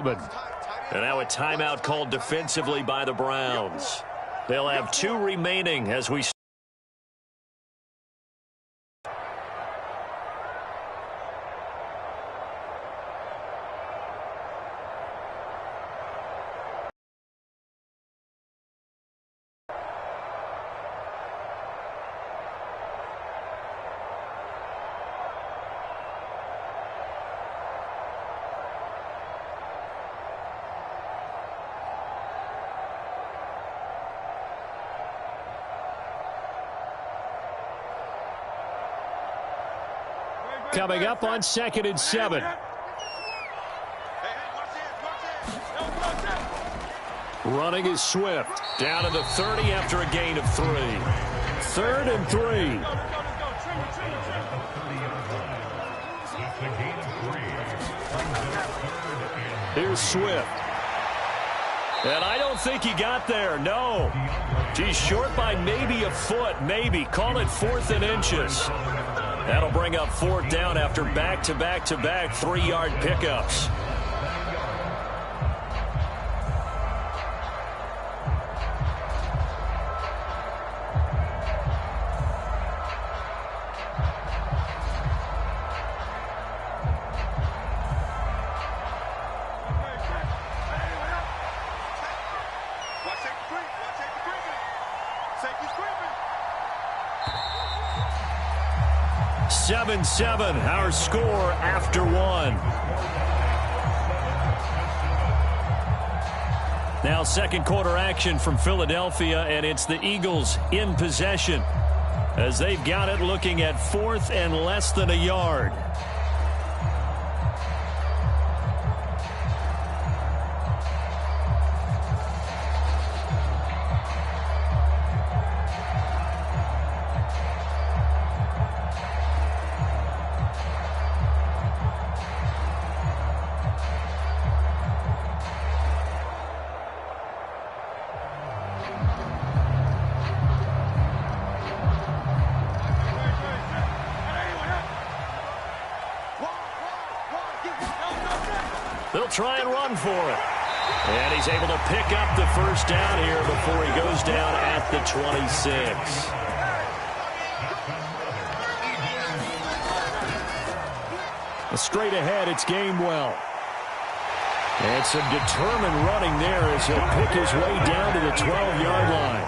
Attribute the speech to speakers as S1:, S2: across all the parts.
S1: And now a timeout called defensively by the Browns. They'll have 2 remaining as we coming up on 2nd and 7. Running is Swift. Down to the 30 after a gain of 3. 3rd and 3. Here's Swift. And I don't think he got there. No. He's short by maybe a foot. Maybe. Call it 4th and inches. That'll bring up 4th down after back-to-back-to-back 3-yard pickups. Seven, our score after 1. Now 2nd quarter action from Philadelphia, and it's the Eagles in possession as they've got it looking at 4th and less than a yard. They'll try and run for it. And he's able to pick up the 1st down here before he goes down at the 26. Straight ahead, it's Gainwell. And some determined running there as he'll pick his way down to the 12-yard line.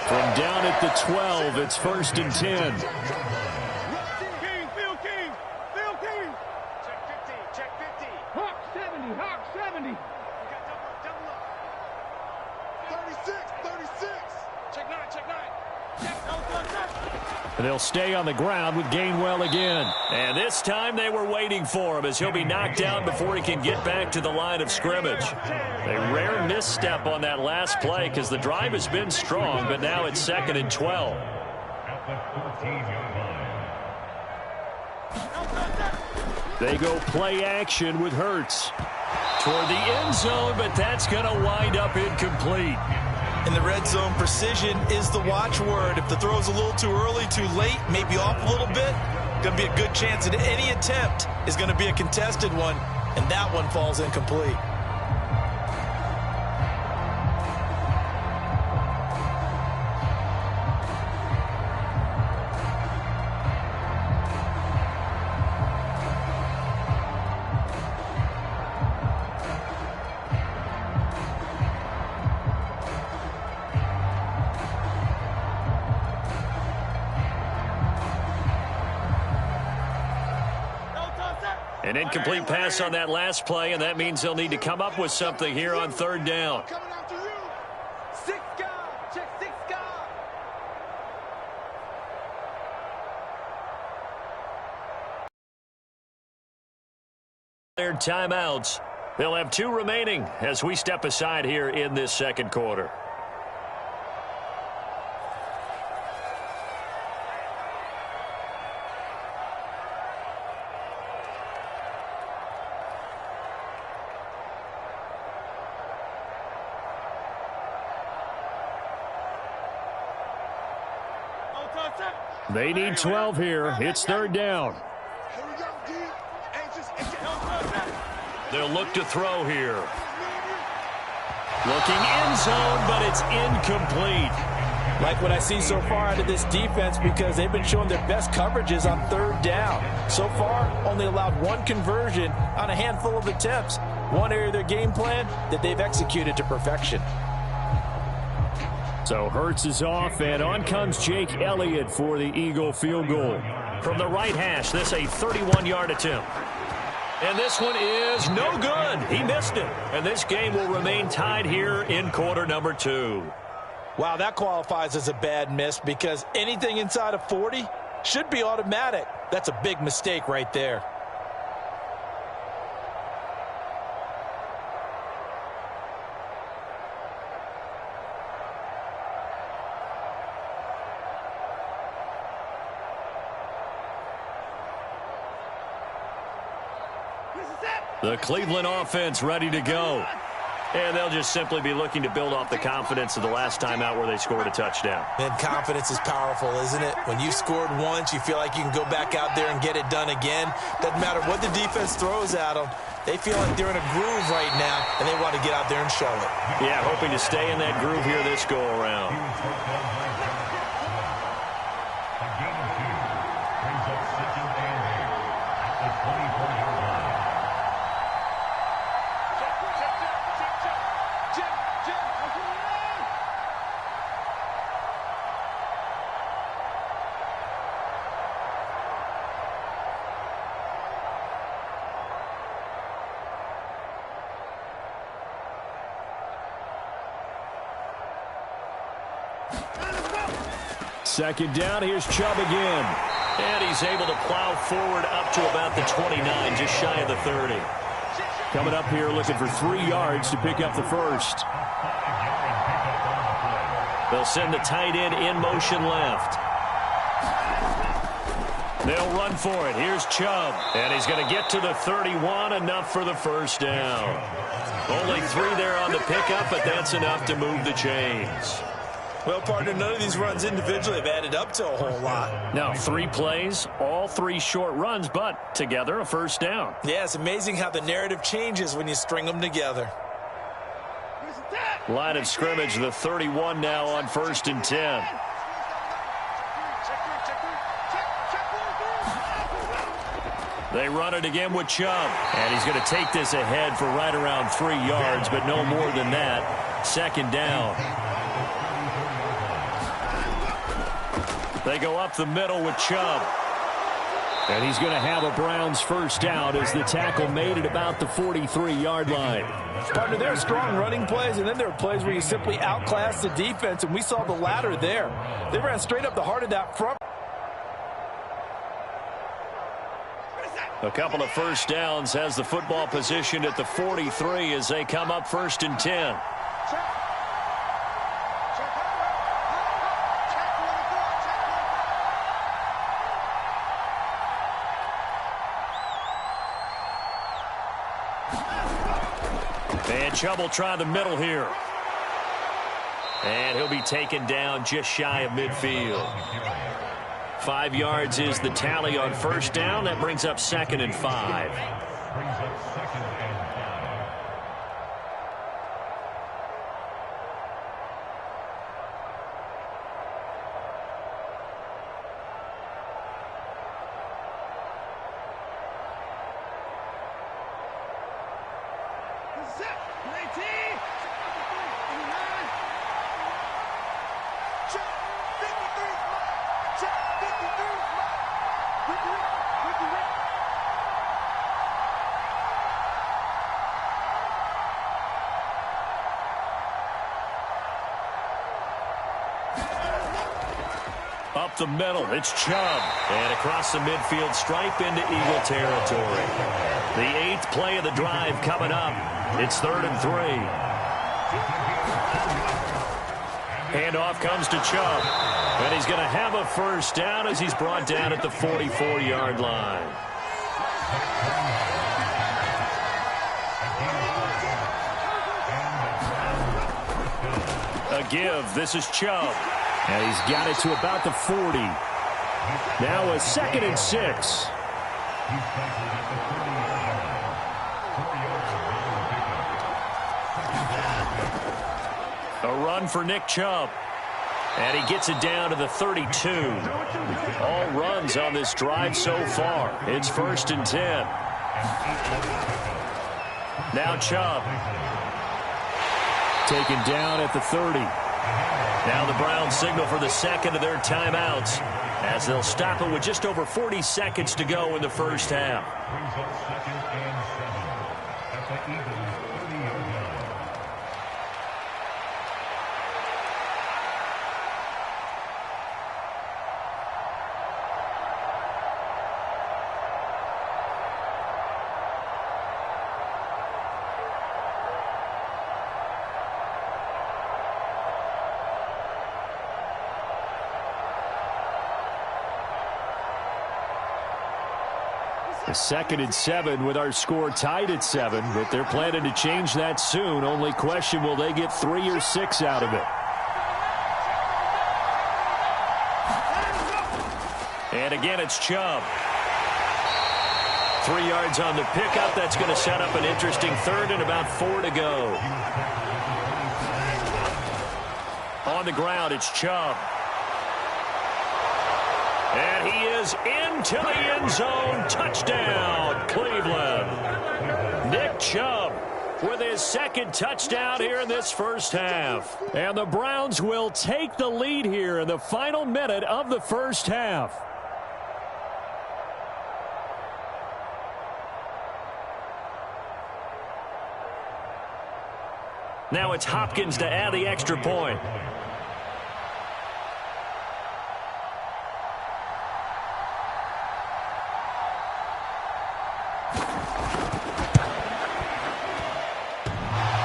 S1: From down at the 12, it's 1st and 10. And they'll stay on the ground with Gainwell again. And this time they were waiting for him as he'll be knocked out before he can get back to the line of scrimmage. A rare misstep on that last play because the drive has been strong, but now it's 2nd and 12. They go play action with Hurts toward the end zone, but that's going to wind up incomplete.
S2: In the red zone, precision is the watchword. If the throw's a little too early, too late, maybe off a little bit, going to be a good chance that any attempt is going to be a contested one, and that one falls incomplete.
S1: An incomplete pass on that last play, and that means they'll need to come up with something here on 3rd down. Their timeouts. They'll have 2 remaining as we step aside here in this 2nd quarter. They need 12 here. It's 3rd down. They'll look to throw here. Looking end zone, but it's incomplete.
S2: Like what I see so far out of this defense, because they've been showing their best coverages on third down. So far, only allowed one conversion on a handful of attempts. One area of their game plan that they've executed to perfection.
S1: So Hurts is off, and on comes Jake Elliott for the Eagle field goal. From the right hash, this a 31-yard attempt. And this one is no good. He missed it. And this game will remain tied here in quarter number 2.
S2: Wow, that qualifies as a bad miss because anything inside of 40 should be automatic. That's a big mistake right there.
S1: The Cleveland offense ready to go. And they'll just simply be looking to build off the confidence of the last time out where they scored a touchdown.
S2: And confidence is powerful, isn't it? When you scored once, you feel like you can go back out there and get it done again. Doesn't matter what the defense throws at them. They feel like they're in a groove right now, and they want to get out there and show it.
S1: Yeah, hoping to stay in that groove here this go-around. Second down, here's Chubb again. And he's able to plow forward up to about the 29, just shy of the 30. Coming up here looking for 3 yards to pick up the first. They'll send the tight end in motion left. They'll run for it. Here's Chubb. And he's going to get to the 31, enough for the first down. Only 3 there on the pickup, but that's enough to move the chains.
S2: Well, partner, none of these runs individually have added up to a whole lot.
S1: Now, 3 plays, all 3 short runs, but together a first down.
S2: Yeah, it's amazing how the narrative changes when you string them together.
S1: Line of scrimmage, the 31 now on 1st and 10. They run it again with Chubb. And he's going to take this ahead for right around 3 yards, but no more than that. Second down. They go up the middle with Chubb. And he's going to have a Browns first down as the tackle made it about the 43-yard line.
S2: Partner, there are strong running plays, and then there are plays where you simply outclass the defense, and we saw the latter there. They ran straight up the heart of that front.
S1: A couple of first downs, has the football positioned at the 43 as they come up 1st and 10. And Chubb will try the middle here. And he'll be taken down just shy of midfield. 5 yards is the tally on first down. That brings up 2nd and 5. Up the middle, it's Chubb. And across the midfield stripe into Eagle territory. The 8th play of the drive coming up. It's 3rd and 3. Handoff comes to Chubb. And he's going to have a first down as he's brought down at the 44-yard line. A give. This is Chubb. And he's got it to about the 40. Now a 2nd and 6. A run for Nick Chubb. And he gets it down to the 32. All runs on this drive so far. It's 1st and 10. Now Chubb. Taken down at the 30. Now the Browns signal for the second of their timeouts as they'll stop it with just over 40 seconds to go in the first half. A 2nd and 7 with our score tied at 7, but they're planning to change that soon. Only question, will they get 3 or 6 out of it? And again, it's Chubb. 3 yards on the pickup. That's going to set up an interesting 3rd and about 4 to go. On the ground, it's Chubb. And he is into the end zone. Touchdown, Cleveland. Nick Chubb with his 2nd touchdown here in this first half. And the Browns will take the lead here in the final minute of the first half. Now it's Hopkins to add the extra point.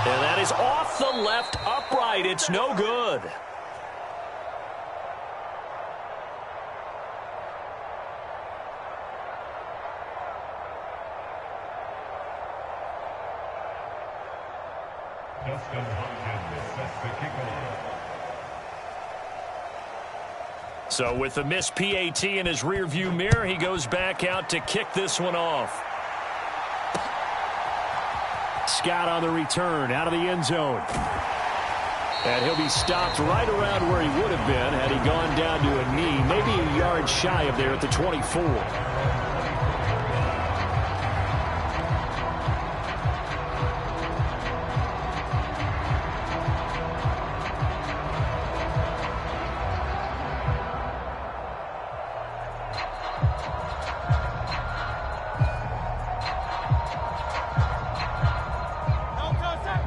S1: And that is off the left upright. It's no good. So with the missed PAT in his rearview mirror, he goes back out to kick this one off. Scott on the return out of the end zone. And he'll be stopped right around where he would have been had he gone down to a knee, maybe a yard shy of there at the 24.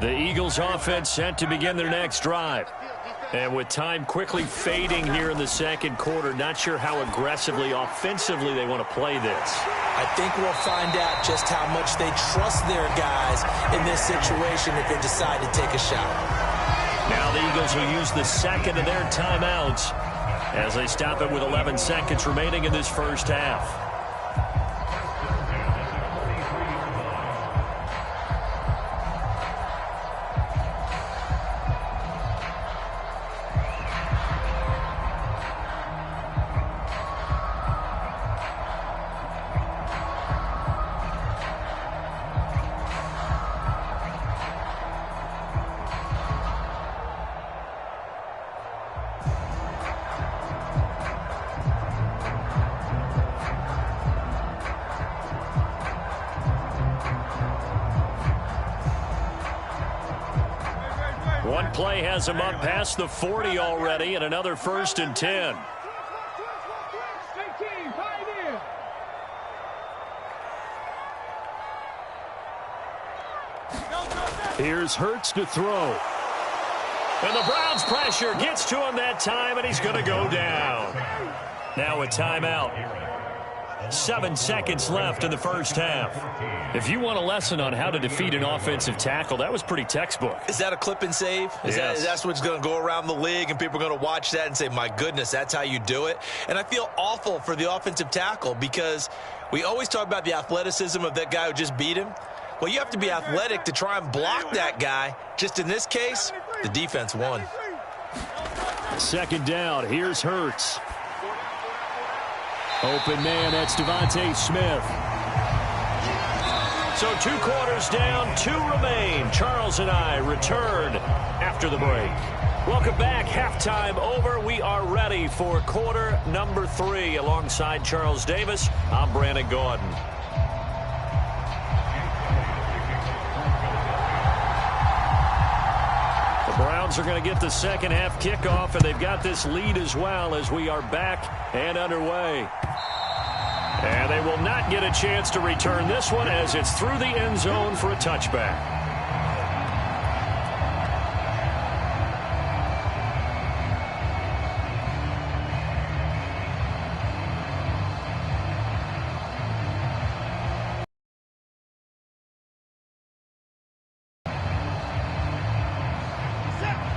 S1: The Eagles offense set to begin their next drive. And with time quickly fading here in the second quarter, not sure how aggressively, offensively they want to play this.
S2: I think we'll find out just how much they trust their guys in this situation if they decide to take a shot.
S1: Now the Eagles will use the second of their timeouts as they stop it with 11 seconds remaining in this first half. One play has him up past the 40 already, and another 1st and 10. Here's Hurts to throw. And the Browns pressure gets to him that time, and he's going to go down. Now a timeout. 7 seconds left in the first half. If you want a lesson on how to defeat an offensive tackle, that was pretty textbook.
S2: Is that a clip and save?
S1: Yes.
S2: That's what's going to go around the league, and people are going to watch that and say, my goodness, that's how you do it? And I feel awful for the offensive tackle because we always talk about the athleticism of that guy who just beat him. Well, you have to be athletic to try and block that guy. Just in this case, the defense won.
S1: 2nd down. Here's Hurts. Open man, that's Devontae Smith. So 2 quarters down, 2 remain. Charles and I return after the break. Welcome back. Halftime over. We are ready for quarter number 3. Alongside Charles Davis, I'm Brandon Gordon. The Browns are going to get the second half kickoff, and they've got this lead as well as we are back and underway. And they will not get a chance to return this one as it's through the end zone for a touchback.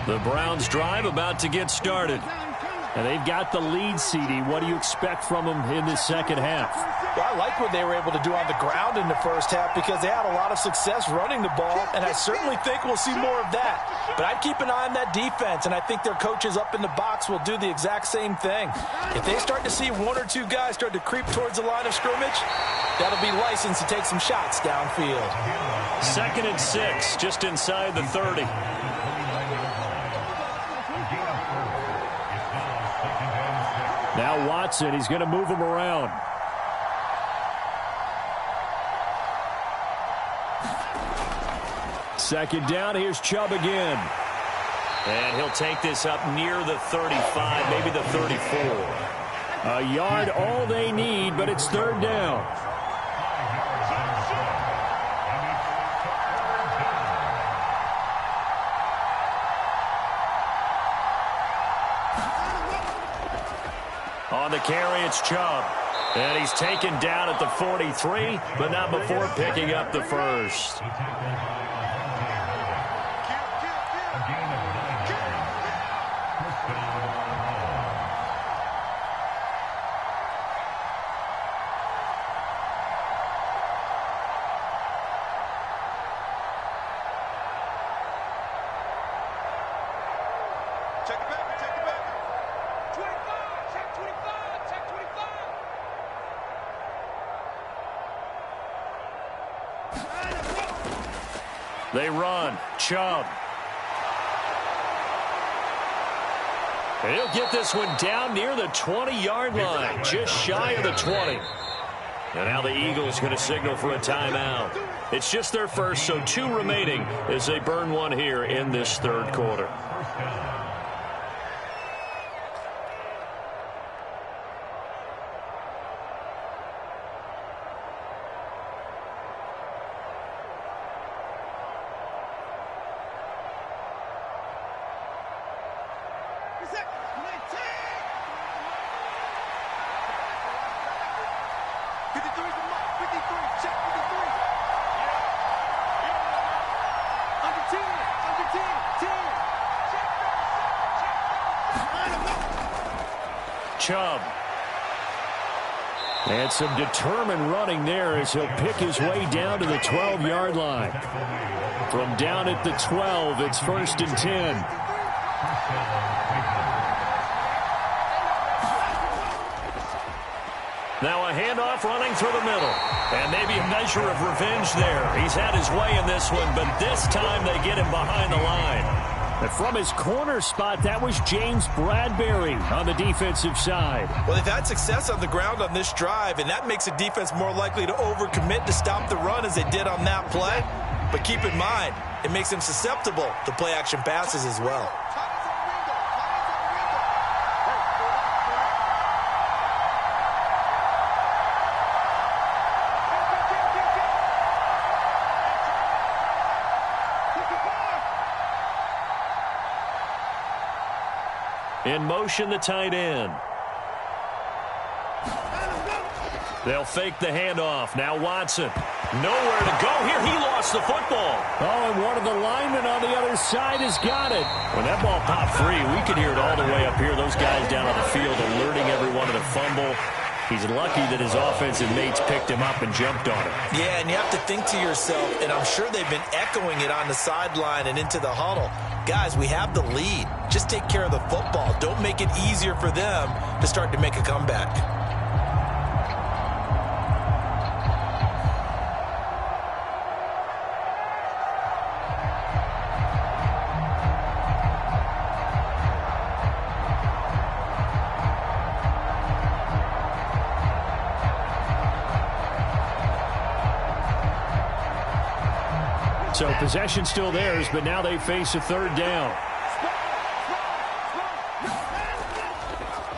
S1: The Browns drive about to get started. And they've got the lead, CD. What do you expect from them in this second half?
S2: Well, I like what they were able to do on the ground in the first half because they had a lot of success running the ball, and I certainly think we'll see more of that. But I'd keep an eye on that defense, and I think their coaches up in the box will do the exact same thing. If they start to see 1 or 2 guys start to creep towards the line of scrimmage, that'll be license to take some shots downfield.
S1: 2nd and 6, just inside the 30. Now Watson, he's going to move him around. Second down, here's Chubb again. And he'll take this up near the 35, maybe the 34. A yard all they need, but it's 3rd down. On the carry, it's Chubb. And he's taken down at the 43, but not before picking up the first. They run. Chubb. And he'll get this one down near the 20-yard line, just shy of the 20. And now the Eagles going to signal for a timeout. It's just their first, so 2 remaining as they burn one here in this 3rd quarter. Chubb. And some determined running there as he'll pick his way down to the 12-yard line. From down at the 12, it's 1st and 10. Now a handoff running through the middle. And maybe a measure of revenge there. He's had his way in this one, but this time they get him behind the line. And from his corner spot, that was James Bradbury on the defensive side.
S2: Well, they've had success on the ground on this drive, and that makes a defense more likely to overcommit to stop the run as they did on that play. But keep in mind, it makes them susceptible to play-action passes as well.
S1: In motion, the tight end. They'll fake the handoff. Now Watson. Nowhere to go here. He lost the football. Oh, and one of the linemen on the other side has got it. When that ball popped free, we could hear it all the way up here. Those guys down on the field alerting everyone to the fumble. He's lucky that his offensive mates picked him up and jumped on him. Yeah, and you have to think to yourself, and I'm sure they've been echoing it on the sideline and into the huddle. Guys, we have the lead. Just take care of the football. Don't make it easier for them to start to make a comeback. So possession still theirs, but now they face a third down.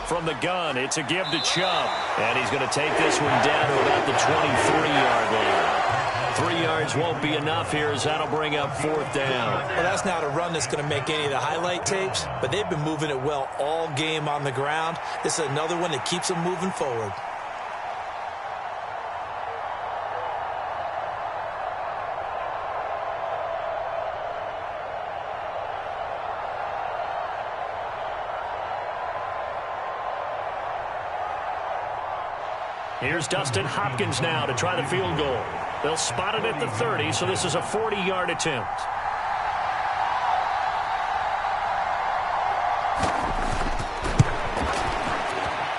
S1: From the gun, it's a give to Chubb. And he's going to take this one down to about the 23-yard line. 3 yards won't be enough here as that'll bring up fourth down.
S2: Well, that's not a run that's going to make any of the highlight tapes, but they've been moving it well all game on the ground. This is another one that keeps them moving forward.
S1: Here's Dustin Hopkins now to try the field goal. They'll spot it at the 30, so this is a 40-yard attempt.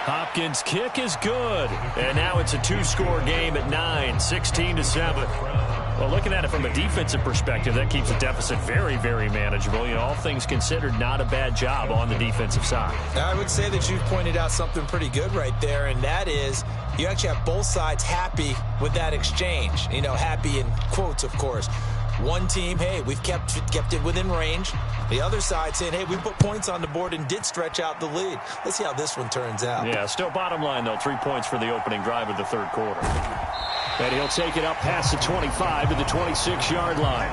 S1: Hopkins' kick is good. And now it's a 2-score game at 9, 16-7. Well, looking at it from a defensive perspective, that keeps the deficit very, very manageable. You know, all things considered, not a bad job on the defensive side.
S2: I would say that you've pointed out something pretty good right there, and that is you actually have both sides happy with that exchange. You know, happy in quotes, of course. One team, hey, we've kept it within range. The other side saying, hey, we put points on the board and did stretch out the lead. Let's see how this one turns out.
S1: Yeah, still bottom line, though, 3 points for the opening drive of the third quarter. And he'll take it up past the 25 to the 26-yard line.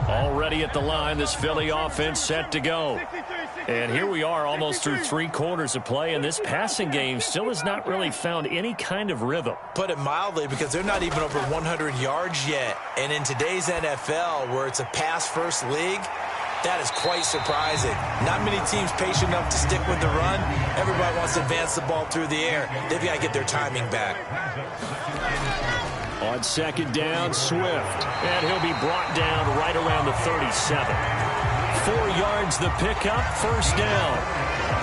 S1: Already at the line, this Philly offense set to go. And here we are almost through 3 quarters of play, and this passing game still has not really found any kind of rhythm.
S2: Put it mildly, because they're not even over 100 yards yet. And in today's NFL, where it's a pass-first league, that is quite surprising. Not many teams patient enough to stick with the run. Everybody wants to advance the ball through the air. They've got to get their timing back.
S1: On second down, Swift. And he'll be brought down right around the 37. 4 yards the pickup, first down.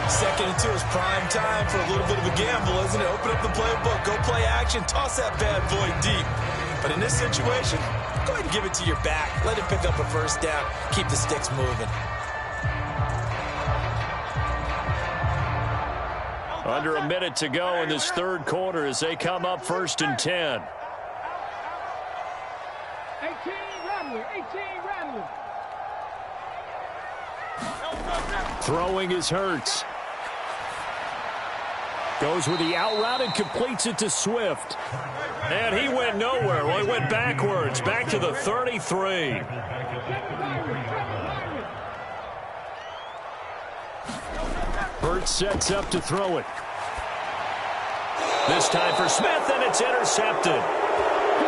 S2: 2nd and 2 is prime time for a little bit of a gamble, isn't it? Open up the playbook, go play action, toss that bad boy deep. But in this situation, go ahead and give it to your back. Let him pick up a first down. Keep the sticks moving.
S1: Under a minute to go in this third quarter as they come up 1st and 10.
S3: 18 Ramley.
S1: Throwing is Hurts. Goes with the out route and completes it to Swift. And he went nowhere. Well, he went backwards, back to the 33. Hurts sets up to throw it. This time for Smith, and it's intercepted.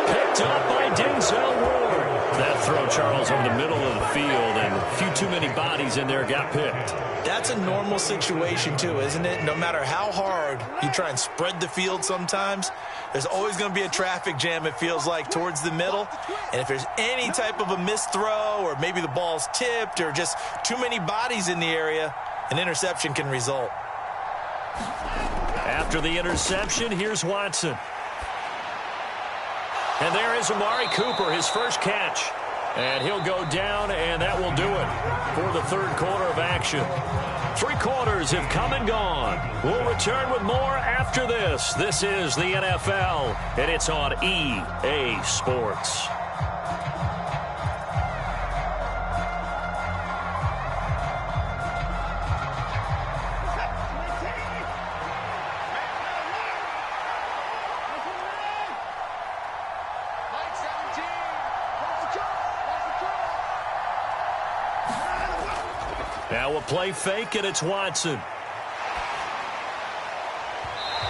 S1: Picked up by Denzel Ward. That throw, Charles, over the middle of the field, and a few too many bodies in there got picked.
S2: That's a normal situation, too, isn't it? No matter how hard you try and spread the field sometimes, there's always going to be a traffic jam, it feels like, towards the middle. And if there's any type of a missed throw, or maybe the ball's tipped, or just too many bodies in the area, an interception can result.
S1: After the interception, here's Watson. And there is Amari Cooper, his first catch. And he'll go down, and that will do it for the third quarter of action. 3 quarters have come and gone. We'll return with more after this. This is the NFL, and it's on EA Sports. Now a play fake, and it's Watson.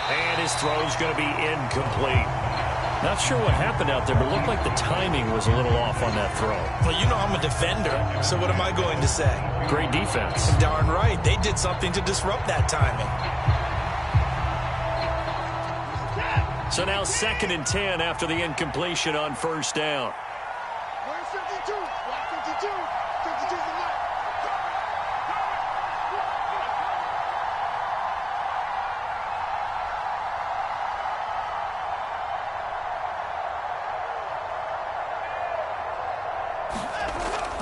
S1: And his throw's going to be incomplete. Not sure what happened out there, but it looked like the timing was a little off on that throw.
S2: Well, you know I'm a defender, so what am I going to say?
S1: Great defense.
S2: Darn right. They did something to disrupt that timing.
S1: So now 2nd and 10 after the incompletion on first down.
S3: We're 52. 52. 52 is the mark.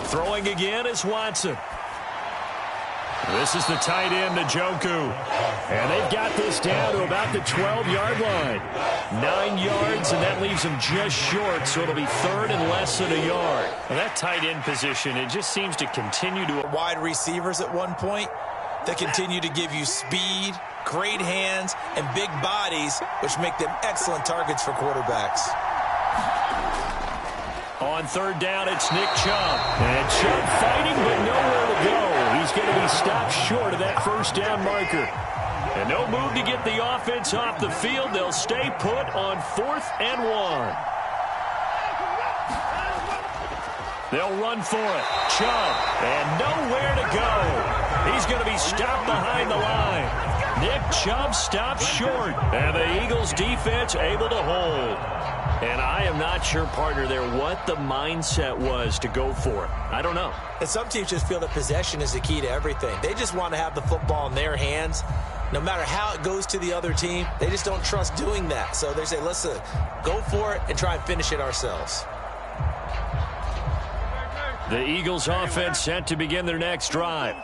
S1: Throwing again is Watson. This is the tight end, Njoku. And they've got this down to about the 12-yard line. 9 yards, and that leaves them just short, so it'll be third and less than a yard.
S4: Well, that tight end position, it just seems to continue to...
S2: Wide receivers at one point that continue to give you speed, great hands, and big bodies, which make them excellent targets for quarterbacks.
S1: On third down, it's Nick Chubb. And Chubb fighting, but nowhere to go. He's going to be stopped short of that first down marker. And no move to get the offense off the field. They'll stay put on 4th and 1. They'll run for it. Chubb, and nowhere to go. He's going to be stopped behind the line. Nick Chubb stopped short, and the Eagles defense able to hold. And I am not sure, partner, there what the mindset was to go for it. I don't know.
S2: And some teams just feel that possession is the key to everything. They just want to have the football in their hands. No matter how it goes to the other team, they just don't trust doing that. So they say, listen, go for it and try and finish it ourselves.
S1: The Eagles offense set to begin their next drive.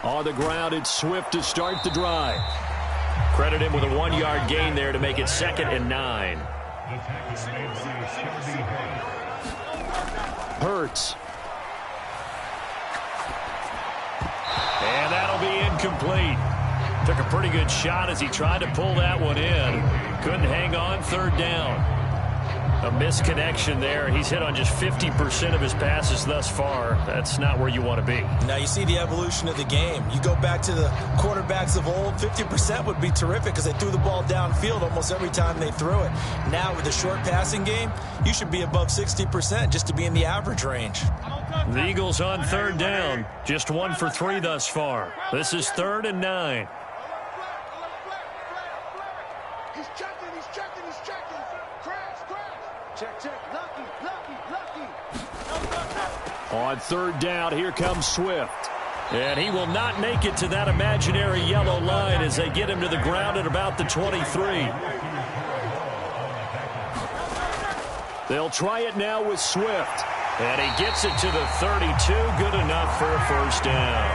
S1: On the ground, it's Swift to start the drive. Credit him with a 1-yard gain there to make it 2nd and 9. Hurts. And that'll be incomplete. Took a pretty good shot as he tried to pull that one in. Couldn't hang on third down. A misconnection there. He's hit on just 50% of his passes thus far. That's not where you want to be.
S2: Now you see the evolution of the game. You go back to the quarterbacks of old, 50% would be terrific because they threw the ball downfield almost every time they threw it. Now with the short passing game, you should be above 60% just to be in the average range.
S1: The Eagles on third down. Just 1 for 3 thus far. This is 3rd and 9.
S3: He's checking, he's checking, he's checking. Crash, crash. Check, check. Lucky, lucky, lucky.
S1: On third down, here comes Swift. And he will not make it to that imaginary yellow line as they get him to the ground at about the 23. They'll try it now with Swift. And he gets it to the 32. Good enough for a first down.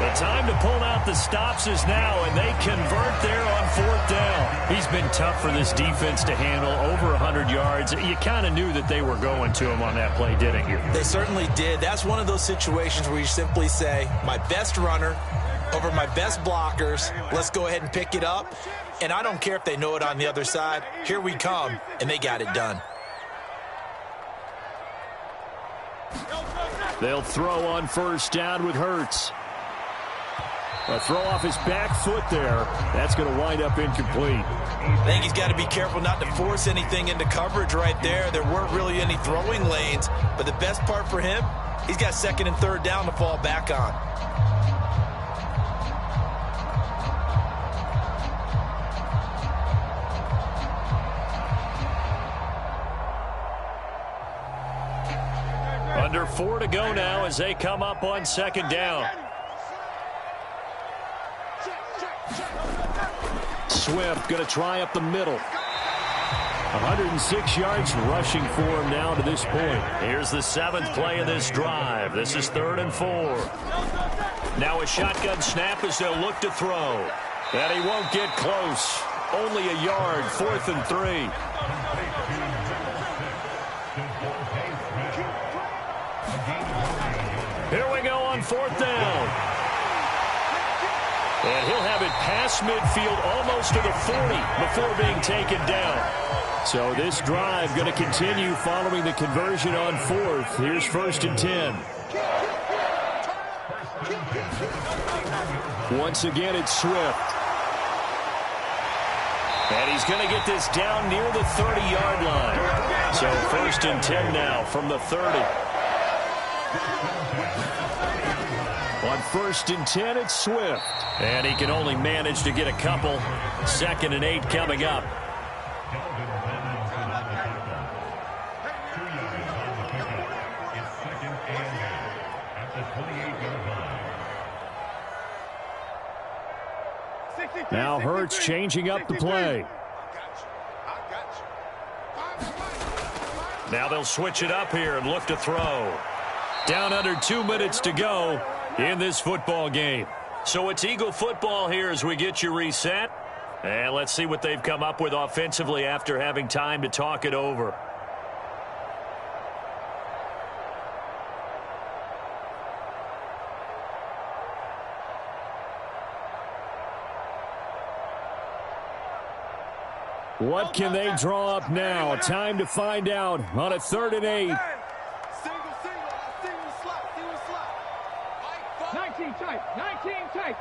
S1: The time to pull out the stops is now, and they convert there on 4th down. He's been tough for this defense to handle, over 100 yards. You kind of knew that they were going to him on that play, didn't you?
S2: They certainly did. That's one of those situations where you simply say, my best runner over my best blockers. Let's go ahead and pick it up. And I don't care if they know it on the other side. Here we come, and they got it done.
S1: They'll throw on first down with Hurts. A throw off his back foot there. That's going to wind up incomplete.
S2: I think he's got to be careful not to force anything into coverage right there. There weren't really any throwing lanes. But the best part for him, he's got 2nd and 3rd down to fall back on.
S1: Under 4 to go now as they come up on 2nd down. Swift going to try up the middle. 106 yards rushing for him now to this point. Here's the 7th play of this drive. This is 3rd and 4. Now a shotgun snap as they'll look to throw. And he won't get close. Only a yard, 4th and 3. Here we go on 4th down. And he'll have it past midfield almost to the 40 before being taken down. So this drive going to continue following the conversion on 4th. Here's 1st and 10. Once again, it's Swift. And he's going to get this down near the 30-yard line. So 1st and 10 now from the 30. On 1st and 10, it's Swift. And he can only manage to get a couple. 2nd and 8 coming up. Now Hurts changing up the play. Now they'll switch it up here and look to throw. Down under 2 minutes to go in this football game. So it's Eagle football here as we get you reset. And let's see what they've come up with offensively after having time to talk it over. What can they draw up now? Time to find out on a 3rd and 8.
S3: Single slot.
S5: 19 tight.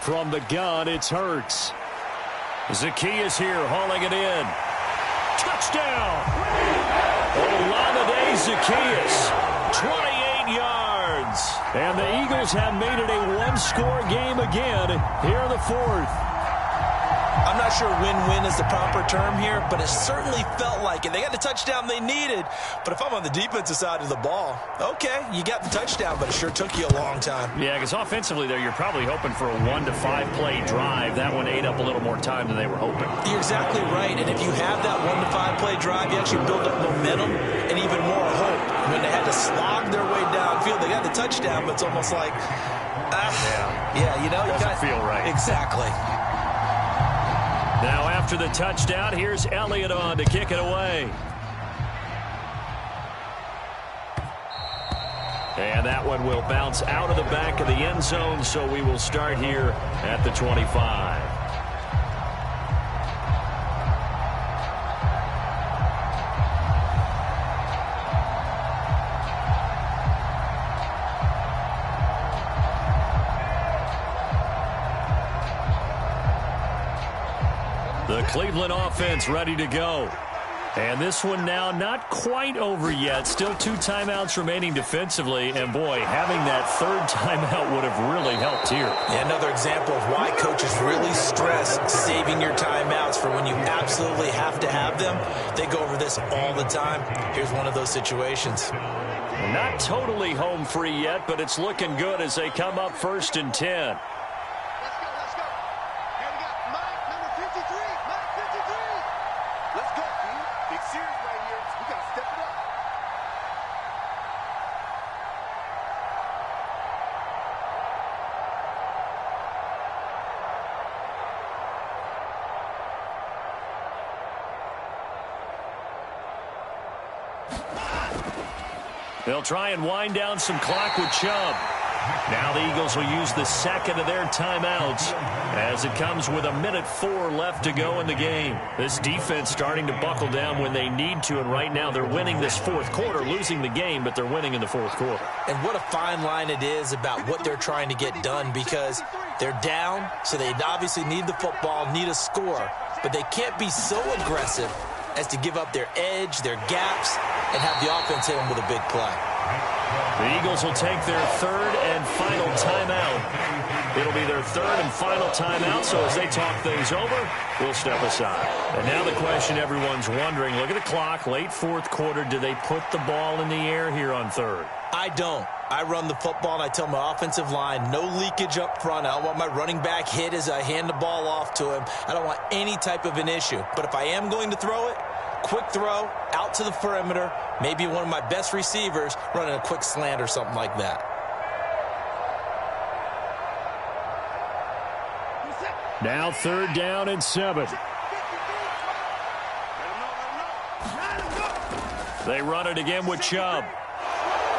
S1: From the gun, it's Hurts. Zacchaeus here hauling it in. Touchdown! Olamide Zacchaeus, 28 yards. And the Eagles have made it a one-score game again here in the 4th.
S2: I'm not sure win-win is the proper term here, but it certainly felt like it. They got the touchdown they needed, but if I'm on the defensive side of the ball, okay, you got the touchdown, but it sure took you a long time.
S1: Yeah, because offensively there, you're probably hoping for a 1 to 5 play drive. That one ate up a little more time than they were hoping.
S2: You're exactly right, and if you have that 1 to 5 play drive, you actually build up momentum and even more hope. When they had to slog their way downfield, they got the touchdown, but it's almost like, you know,
S1: doesn't feel right.
S2: Exactly.
S1: Now after the touchdown, here's Elliott on to kick it away. And that one will bounce out of the back of the end zone, so we will start here at the 25. The Cleveland offense ready to go. And this one now not quite over yet. Still 2 timeouts remaining defensively. And, boy, having that 3rd timeout would have really helped here.
S2: Yeah, another example of why coaches really stress saving your timeouts for when you absolutely have to have them. They go over this all the time. Here's one of those situations.
S1: Not totally home free yet, but it's looking good as they come up 1st and 10. They'll try and wind down some clock with Chubb. Now the Eagles will use the 2nd of their timeouts as it comes with 1:04 left to go in the game. This defense starting to buckle down when they need to, and right now they're winning this 4th quarter, losing the game, but they're winning in the 4th quarter.
S2: And what a fine line it is about what they're trying to get done, because they're down, so they obviously need the football, need a score, but they can't be so aggressive as to give up their edge, their gaps, and have the offense hit them with a big play.
S1: The Eagles will take their 3rd and final timeout. It'll be their 3rd and final timeout, so as they talk things over, we'll step aside. And now the question everyone's wondering, look at the clock, late 4th quarter, do they put the ball in the air here on 3rd?
S2: I don't. I run the football, and I tell my offensive line, no leakage up front. I don't want my running back hit as I hand the ball off to him. I don't want any type of an issue. But if I am going to throw it, quick throw, out to the perimeter, maybe one of my best receivers running a quick slant or something like that.
S1: Now 3rd down and 7. They run it again with Chubb.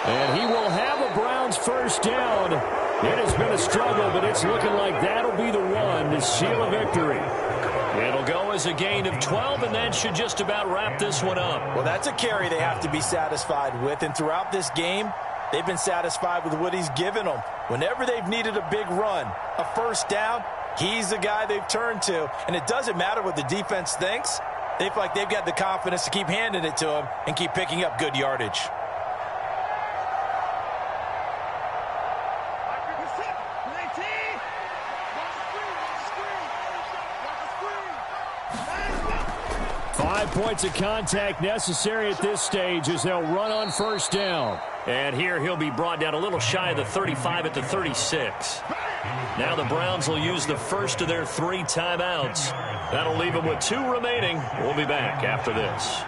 S1: And he will have a Browns 1st down. It has been a struggle, but it's looking like that'll be the one to seal a victory. It'll go as a gain of 12, and that should just about wrap this one up.
S2: Well, that's a carry they have to be satisfied with, and throughout this game, they've been satisfied with what he's given them. Whenever they've needed a big run, a 1st down, he's the guy they've turned to, and it doesn't matter what the defense thinks. They feel like they've got the confidence to keep handing it to him and keep picking up good yardage.
S1: Points of contact necessary at this stage as they'll run on 1st down. And here he'll be brought down a little shy of the 35 at the 36. Now the Browns will use the first of their 3 timeouts. That'll leave them with 2 remaining. We'll be back after this.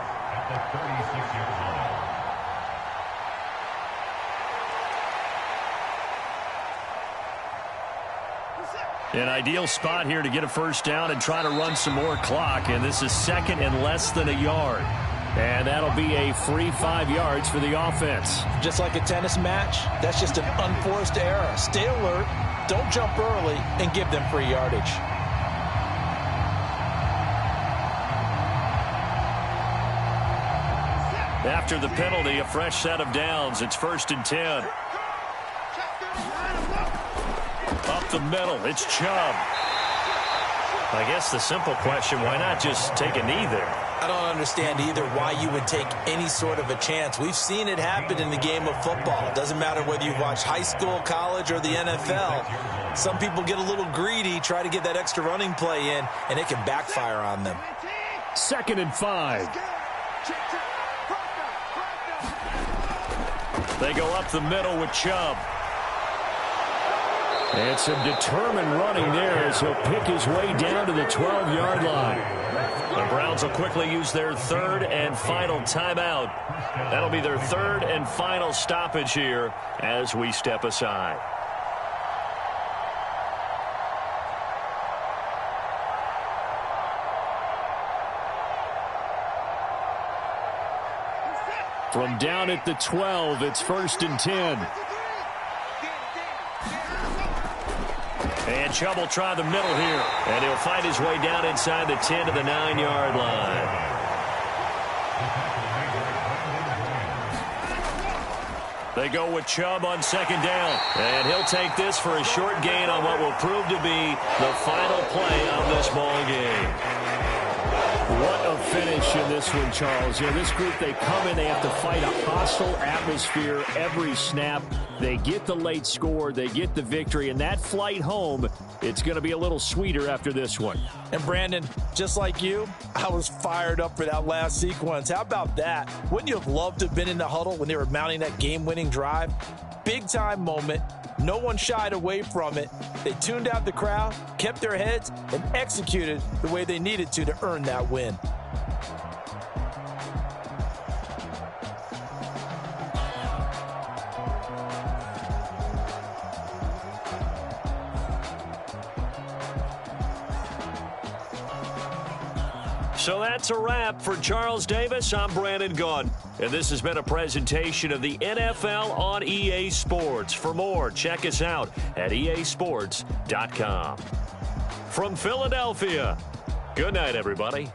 S1: An ideal spot here to get a first down and try to run some more clock. And this is second and less than a yard. And that'll be a free 5 yards for the offense.
S2: Just like a tennis match, that's just an unforced error. Stay alert, don't jump early, and give them free yardage.
S1: After the penalty, a fresh set of downs. It's 1st and 10. Up the middle, it's Chubb. I guess the simple question, why not just take a knee there?
S2: I don't understand either why you would take any sort of a chance. We've seen it happen in the game of football. It doesn't matter whether you watch high school, college, or the NFL. Some people get a little greedy, try to get that extra running play in, and it can backfire on them.
S1: 2nd and 5. They go up the middle with Chubb. And some determined running there as he'll pick his way down to the 12-yard line. The Browns will quickly use their 3rd and final timeout. That'll be their 3rd and final stoppage here as we step aside. From down at the 12, it's 1st and 10. And Chubb will try the middle here. And he'll find his way down inside the 10 to the 9-yard line. They go with Chubb on 2nd down. And he'll take this for a short gain on what will prove to be the final play of this ball game. What a finish in this one, Charles. You know, this group, they come in, they have to fight a hostile atmosphere every snap. They get the late score, they get the victory, and that flight home, it's going to be a little sweeter after this one.
S2: And Brandon, just like you, I was fired up for that last sequence. How about that? Wouldn't you have loved to have been in the huddle when they were mounting that game-winning drive? Big-time moment. No one shied away from it. They tuned out the crowd, kept their heads, and executed the way they needed to earn that win.
S1: So that's a wrap for Charles Davis. I'm Brandon Gunn. And this has been a presentation of the NFL on EA Sports. For more, check us out at easports.com. From Philadelphia, good night, everybody.